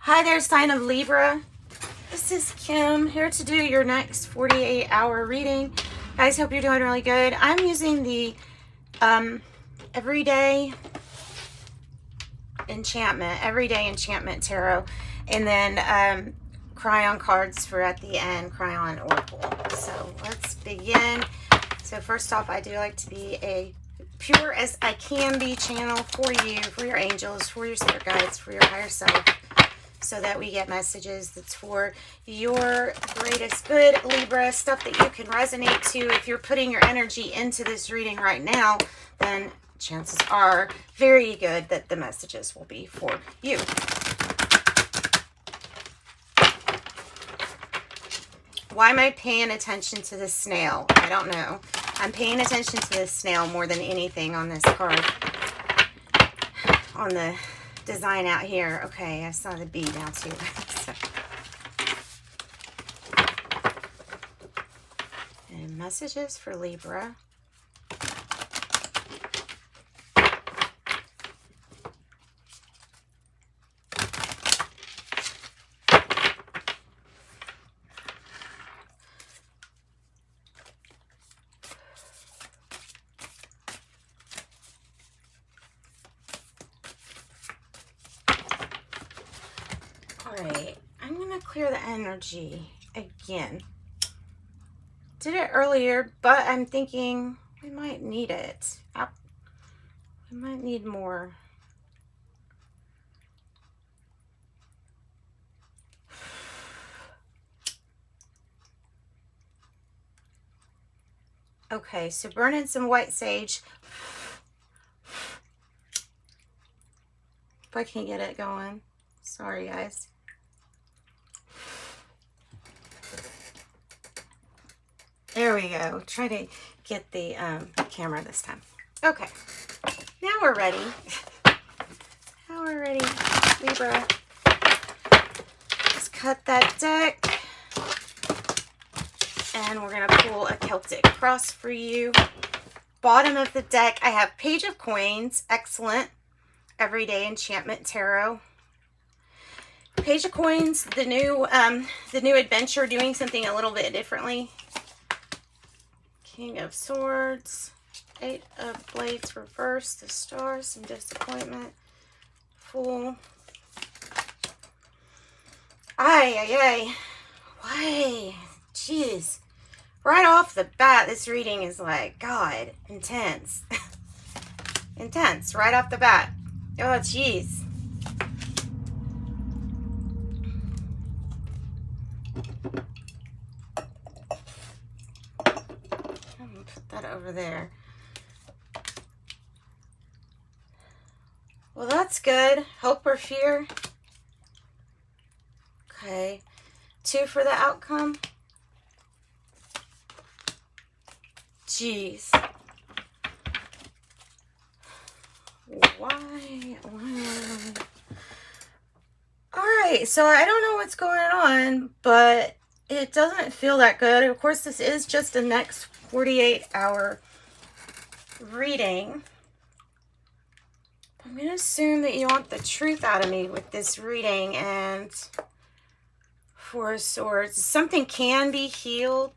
Hi there, sign of Libra. This is Kim here to do your next 48-hour reading. Guys, hope you're doing really good. I'm using the Everyday Enchantment Tarot, and then Cryon cards for at the end, Cryon Oracle. So let's begin. So first off, I do like to be a pure as I can be channel for you, for your angels, for your spirit guides, for your higher self, so that we get messages that's for your greatest good, Libra, stuff that you can resonate to. If you're putting your energy into this reading right now, then chances are very good that the messages will be for you. Why am I paying attention to this snail? I don't know. I'm paying attention to this snail more than anything on this card. On the design out here. Okay, I saw the bee now too. So. And messages for Libra. Alright, I'm going to clear the energy again. Did it earlier, but I'm thinking we might need it. We might need more. Okay, so burn in some white sage. If I can't get it going. Sorry, guys. There we go. Try to get the camera this time. Okay. Now we're ready. Now we're ready, Libra. Let's cut that deck. And we're going to pull a Celtic cross for you. Bottom of the deck, I have Page of Coins. Excellent. Everyday Enchantment Tarot. Page of Coins, the new adventure, doing something a little bit differently. King of Swords, Eight of Blades reversed, the Star, some disappointment, Fool. Ay. Why? Jeez. Right off the bat, this reading is like, God, intense. Intense, right off the bat. Oh, jeez. That over there. Well, that's good. Hope or fear. Okay. 2 for the outcome. Jeez. Why? Alright, so I don't know what's going on, but it doesn't feel that good. Of course, this is just the next 48-hour reading. I'm going to assume that you want the truth out of me with this reading. And Four of Swords. Something can be healed.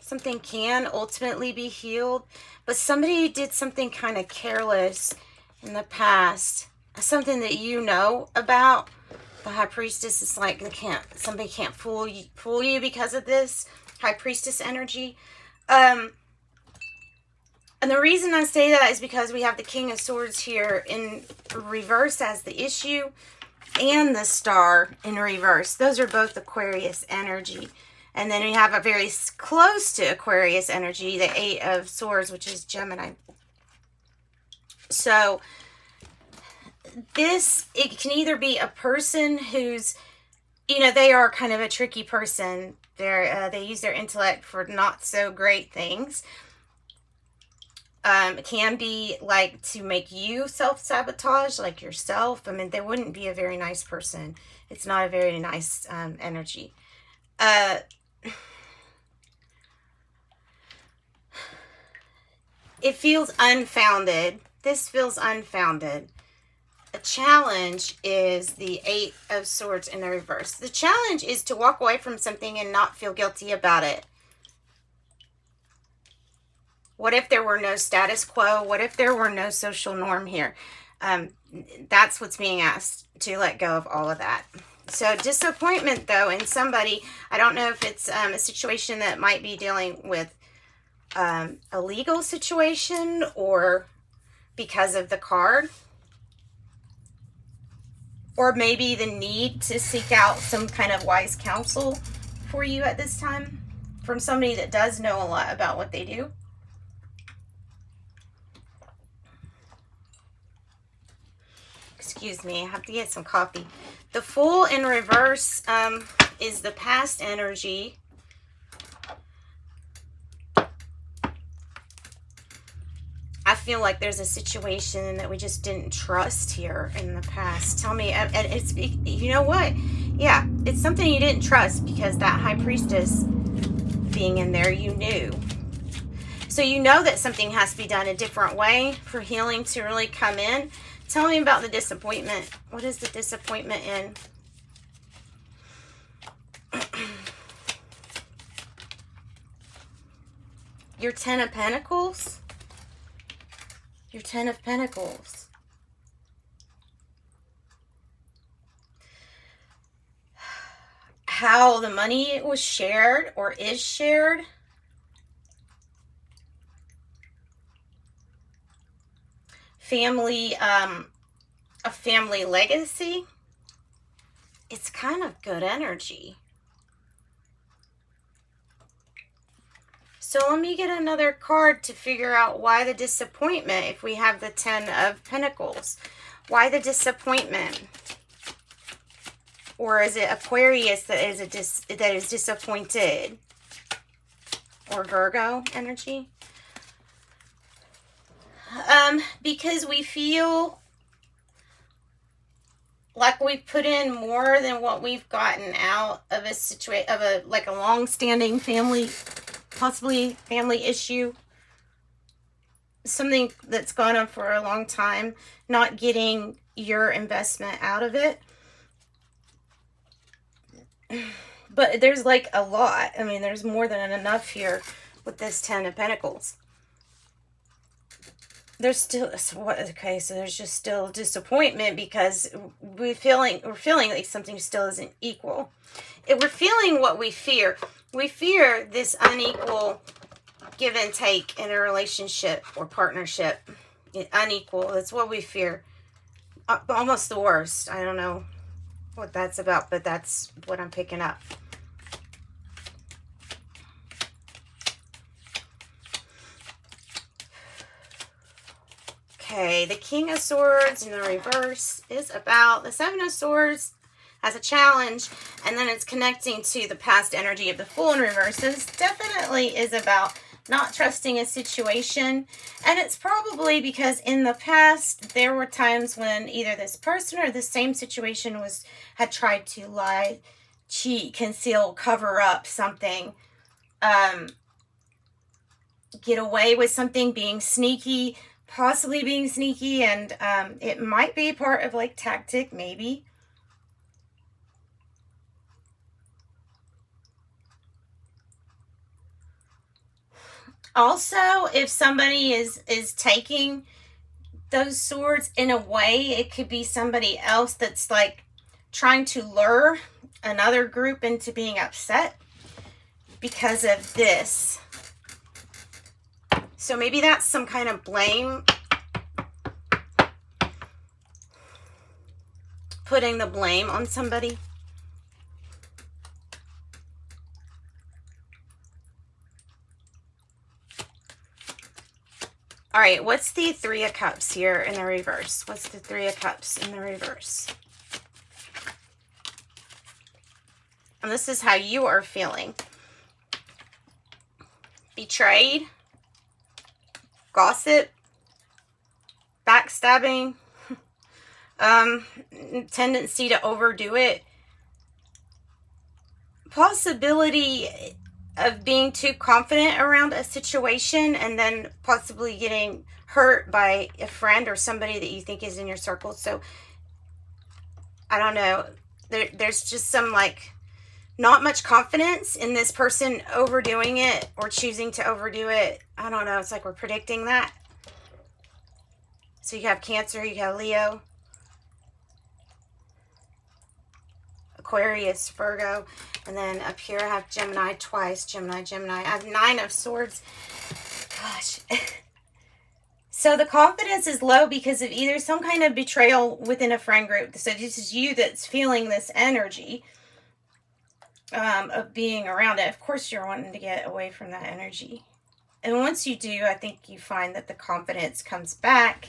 Something can ultimately be healed. But somebody did something kind of careless in the past. Something that you know about. The High Priestess is like, somebody can't fool you because of this. High Priestess energy. And the reason I say that is because we have the King of Swords here in reverse as the issue, and the Star in reverse. Those are both Aquarius energy. And then we have a very close to Aquarius energy, the Eight of Swords, which is Gemini. So it can either be a person who's, they are kind of a tricky person. They use their intellect for not so great things. It can be like to make you self-sabotage, like yourself. I mean, they wouldn't be a very nice person. It's not a very nice energy. It feels unfounded. This feels unfounded. a challenge is the Eight of Swords in the reverse. The challenge is to walk away from something and not feel guilty about it. What if there were no status quo? What if there were no social norm here? That's what's being asked, to let go of all of that. So disappointment, though, in somebody. I don't know if it's a situation that might be dealing with a legal situation or because of the card. Or maybe the need to seek out some kind of wise counsel for you at this time from somebody that does know a lot about what they do. Excuse me, I have to get some coffee. The Fool in reverse is the past energy. I feel like there's a situation that we just didn't trust here in the past. Tell me, and it's, you know what? Yeah, it's something you didn't trust because that High Priestess being in there, you knew. So you know that something has to be done a different way for healing to really come in. Tell me about the disappointment. What is the disappointment in? Your Ten of Pentacles? Your Ten of Pentacles. How the money was shared or is shared. Family, a family legacy. It's kind of good energy. So let me get another card to figure out why the disappointment, if we have the Ten of Pentacles. Why the disappointment? Or is it Aquarius that is disappointed? Or Virgo energy? Because we feel like we've put in more than what we've gotten out of a situation, of a long-standing family, possibly family issue, something that's gone on for a long time, not getting your investment out of it. But there's like a lot. I mean, there's more than enough here with this Ten of Pentacles. There's still, okay, so there's just still disappointment because we're feeling like something still isn't equal. We're feeling what we fear. We fear this unequal give and take in a relationship or partnership. Unequal, that's what we fear. Almost the worst. I don't know what that's about, but that's what I'm picking up. Okay, the King of Swords in the reverse is about the Seven of Swords as a challenge, and then it's connecting to the past energy of the Fool in reverse. This definitely is about not trusting a situation, and it's probably because in the past there were times when either this person or the same situation had tried to lie, cheat, conceal, cover up something, get away with something, being sneaky, possibly being sneaky, and it might be part of like tactic, maybe. Also, if somebody is taking those swords in a way, it could be somebody else that's like trying to lure another group into being upset because of this. So maybe that's some kind of blame. Putting the blame on somebody. All right, what's the Three of Cups here in the reverse? What's the Three of Cups in the reverse? And this is how you are feeling. Betrayed. Gossip. Backstabbing. Tendency to overdo it. Possibility of being too confident around a situation and then possibly getting hurt by a friend or somebody that you think is in your circle. So I don't know, there's just some like not much confidence in this person overdoing it or choosing to overdo it. I don't know, it's like we're predicting that. So you have Cancer, you have Leo, Aquarius, Virgo, and then up here I have Gemini twice. Gemini. I have 9 of Swords. Gosh. So the confidence is low because of either some kind of betrayal within a friend group. So this is you that's feeling this energy of being around it. Of course, you're wanting to get away from that energy. And once you do, I think you find that the confidence comes back.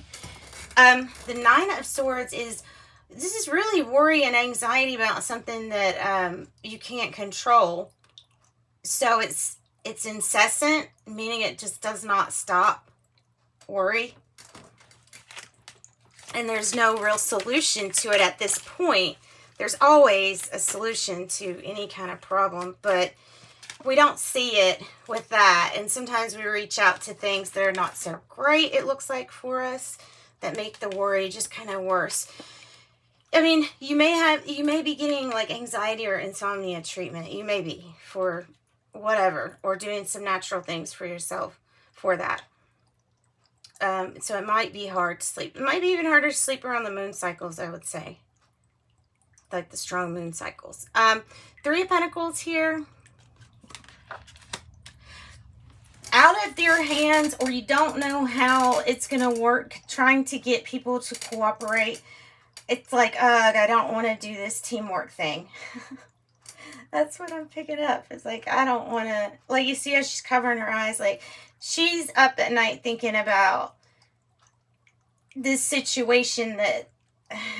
The 9 of Swords is, this is really worry and anxiety about something that you can't control. So it's incessant, meaning it just does not stop. Worry. And there's no real solution to it at this point. There's always a solution to any kind of problem, but we don't see it with that. And sometimes we reach out to things that are not so great, it looks like, for us, that make the worry just kind of worse. I mean, you may be getting like anxiety or insomnia treatment. You may be for whatever, or doing some natural things for yourself for that. So it might be hard to sleep. It might be even harder to sleep around the moon cycles, I would say. Like the strong moon cycles. 3 of Pentacles here. Out of your hands, or you don't know how it's going to work, trying to get people to cooperate. It's like, ugh, I don't want to do this teamwork thing. That's what I'm picking up. It's like, I don't want to, like, you see how she's covering her eyes. Like, she's up at night thinking about this situation that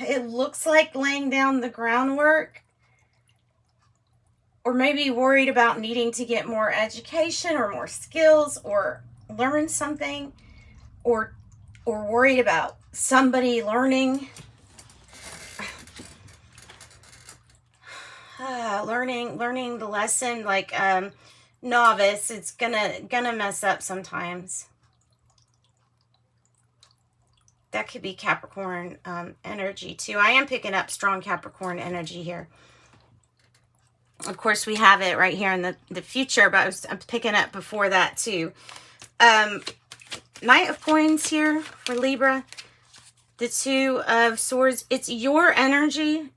it looks like laying down the groundwork. Or maybe worried about needing to get more education or more skills or learn something. Or worried about somebody learning. Learning the lesson, like novice. It's gonna mess up sometimes. That could be Capricorn energy too. I am picking up strong Capricorn energy here. Of course, we have it right here in the future, but I'm picking up before that too. Knight of Coins here for Libra. The 2 of Swords. It's your energy.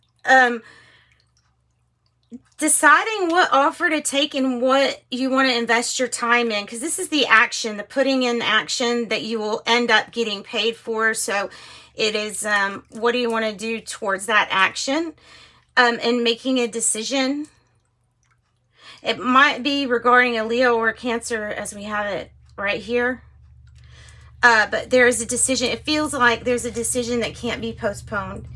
Deciding what offer to take and what you want to invest your time in, because this is the action, the putting in action that you will end up getting paid for. So it is, what do you want to do towards that action, and making a decision. It might be regarding a Leo or a Cancer, as we have it right here. But there is a decision. It feels like there's a decision that can't be postponed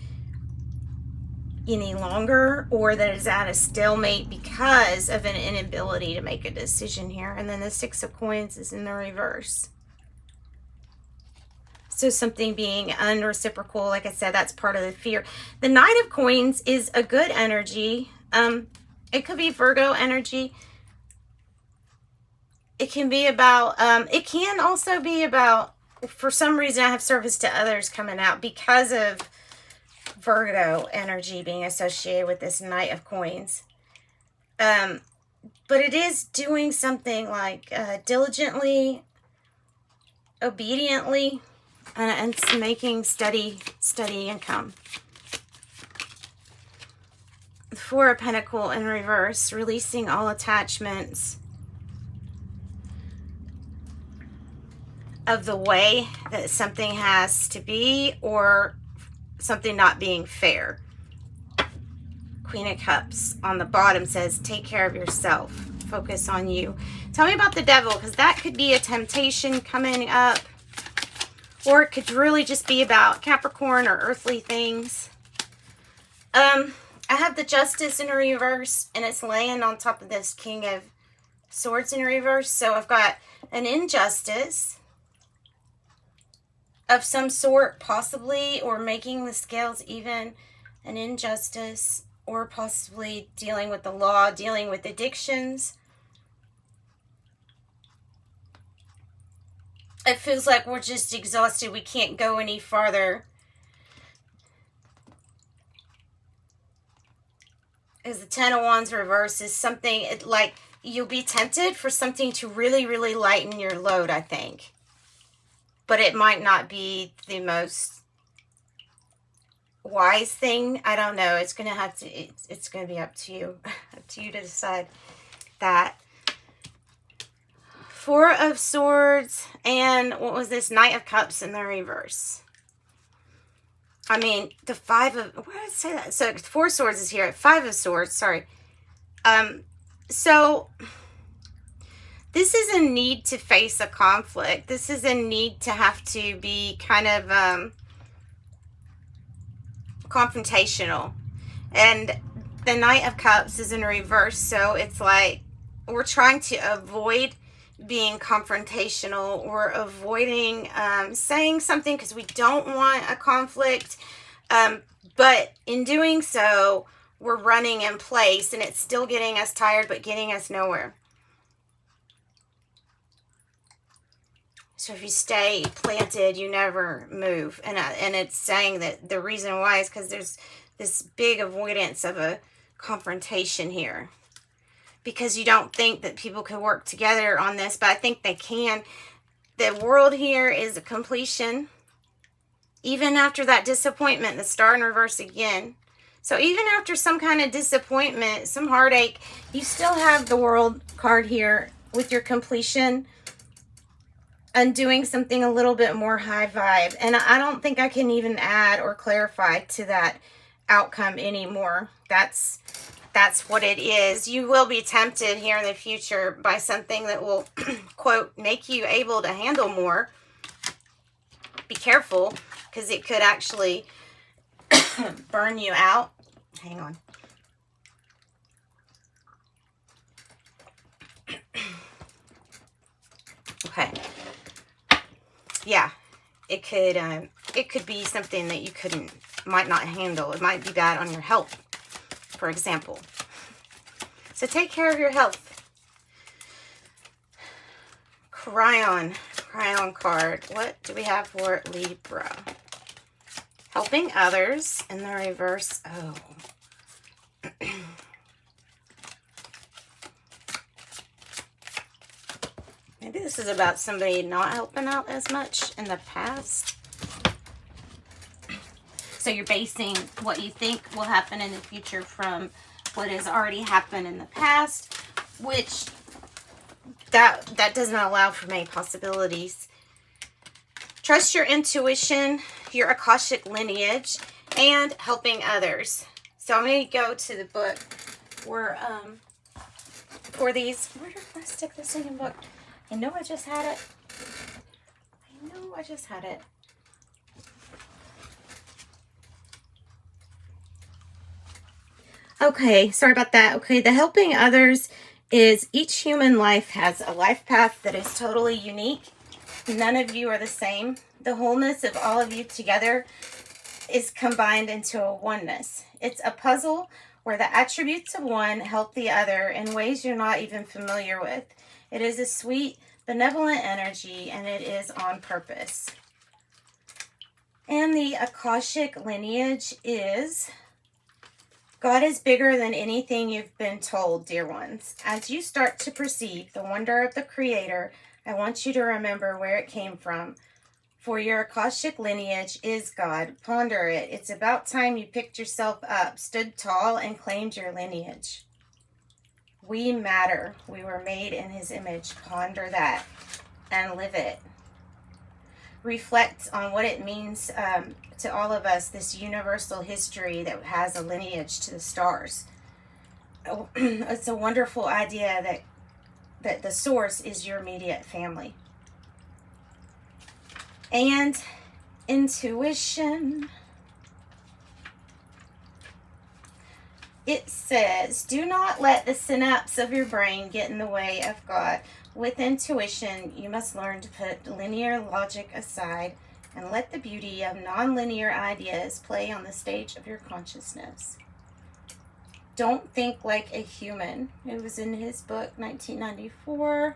any longer, or that is at a stalemate because of an inability to make a decision here. And then the 6 of Coins is in the reverse. So something being unreciprocal, like I said, that's part of the fear. The Knight of Coins is a good energy. It could be Virgo energy. It can be about, it can also be about, for some reason I have service to others coming out because of Virgo energy being associated with this Knight of Coins. But it is doing something like diligently, obediently, and it's making steady income. The 4 of Pentacles in reverse, releasing all attachments of the way that something has to be, or something not being fair. Queen of Cups on the bottom says, take care of yourself. Focus on you. Tell me about the Devil, because that could be a temptation coming up. Or it could really just be about Capricorn or earthly things. I have the Justice in reverse, and it's laying on top of this King of Swords in reverse. So I've got an injustice of some sort, possibly, or making the scales even, an injustice, or possibly dealing with the law, dealing with addictions, It feels like we're just exhausted. We can't go any farther. As the Ten of Wands reverse is something, like, you'll be tempted for something to really, really lighten your load, I think. But it might not be the most wise thing. I don't know. It's going to have to, it's going to be up to you. Up to you to decide that. Four of Swords and what was this? Knight of Cups in the reverse. I mean, the Five of... Why did I say that? So, Four of Swords is here. Five of Swords, sorry. So, this is a need to face a conflict. This is a need to have to be kind of confrontational. And the Knight of Cups is in reverse, so it's like we're trying to avoid being confrontational. We're avoiding saying something because we don't want a conflict. But in doing so, we're running in place, and it's still getting us tired, but getting us nowhere. So if you stay planted, you never move. And it's saying that the reason why is because there's this big avoidance of a confrontation here. Because you don't think that people could work together on this, but I think they can. The World here is a completion. Even after that disappointment, the Star in reverse again. So even after some kind of disappointment, some heartache, you still have the World card here with your completion and doing something a little bit more high vibe. And I don't think I can even add or clarify to that outcome anymore. That's what it is. You will be tempted here in the future by something that will, quote, make you able to handle more. Be careful, because it could actually burn you out. Hang on. Okay. Yeah, it could be something that you might not handle. It might be bad on your health, for example. So take care of your health. Cryon card. What do we have for Libra? Helping others in the reverse. Oh. Maybe this is about somebody not helping out as much in the past. So you're basing what you think will happen in the future from what has already happened in the past, which that does not allow for many possibilities. Trust your intuition, your Akashic lineage, and helping others. So I'm going to go to the book where, for these. Where did I stick this in book? I know I just had it. Okay, sorry about that. Okay, the helping others is each human life has a life path that is totally unique. None of you are the same. The wholeness of all of you together is combined into a oneness. It's a puzzle where the attributes of one help the other in ways you're not even familiar with. It is a sweet, benevolent energy, and it is on purpose. And the Akashic lineage is... God is bigger than anything you've been told, dear ones. As you start to perceive the wonder of the Creator, I want you to remember where it came from. For your Akashic lineage is God. Ponder it. It's about time you picked yourself up, stood tall, and claimed your lineage. We matter. We were made in His image. Ponder that and live it. Reflect on what it means to all of us, this universal history that has a lineage to the stars. It's a wonderful idea that the source is your immediate family. And intuition. It says, do not let the synapse of your brain get in the way of God. With intuition, you must learn to put linear logic aside and let the beauty of nonlinear ideas play on the stage of your consciousness. Don't think like a human. It was in his book, 1994.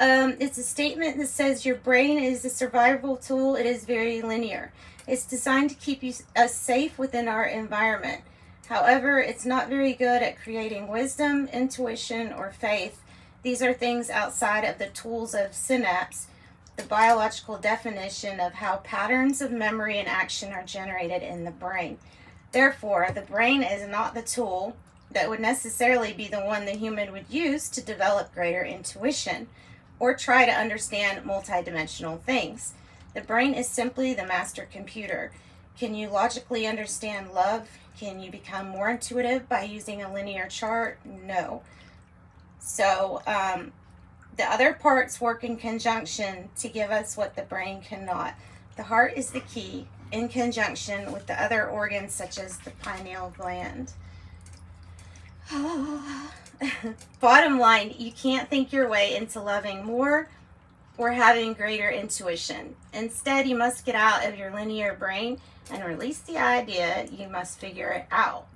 It's a statement that says your brain is a survival tool. It is very linear. It's designed to keep us safe within our environment. However, it's not very good at creating wisdom, intuition, or faith. These are things outside of the tools of synapse, the biological definition of how patterns of memory and action are generated in the brain. Therefore, the brain is not the tool that would necessarily be the one the human would use to develop greater intuition or try to understand multidimensional things. The brain is simply the master computer. Can you logically understand love? Can you become more intuitive by using a linear chart? No. So, the other parts work in conjunction to give us what the brain cannot. The heart is the key in conjunction with the other organs such as the pineal gland. Bottom line, you can't think your way into loving more or having greater intuition. Instead, you must get out of your linear brain and release the idea you must figure it out.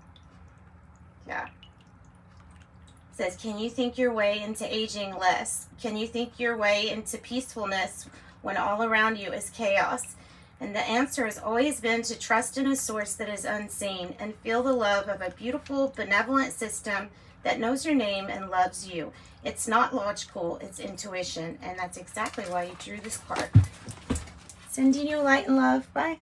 Yeah. It says, can you think your way into aging less? Can you think your way into peacefulness when all around you is chaos? And the answer has always been to trust in a source that is unseen and feel the love of a beautiful, benevolent system that knows your name and loves you. It's not logical, it's intuition. And that's exactly why you drew this card. Sending you light and love. Bye.